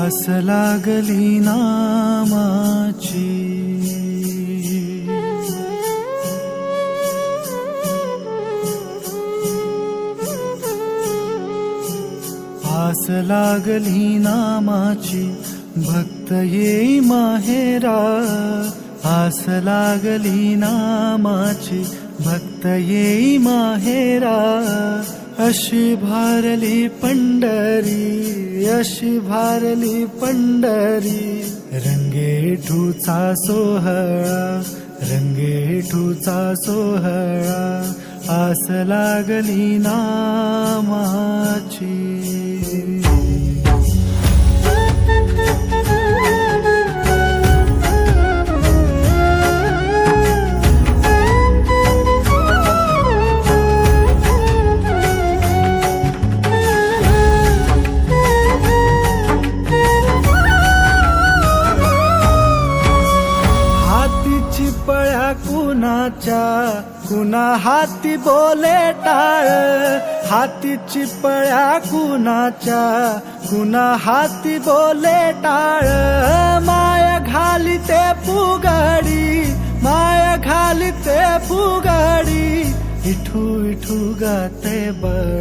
आस लागली नामाची, आस लागली नामाची, भक्त येई माहेरा. आस लागली नामाची, भक्त येई माहेरा. अशी भारली पंढरी, अशी भारली पंढरी. रंगेठूचा सोहळा, रंगेठूचा सोहळा. आस लागली नामाची. चिपळ्या कुणाच्या, कुणा हाती बोले टाळ. हाती चिपळ्या कुणाच्या, कुणा हाती बोले टाळ. माया घालिते फुगडी, माया घालिते फुगडी. इठू इठू गाते बळ.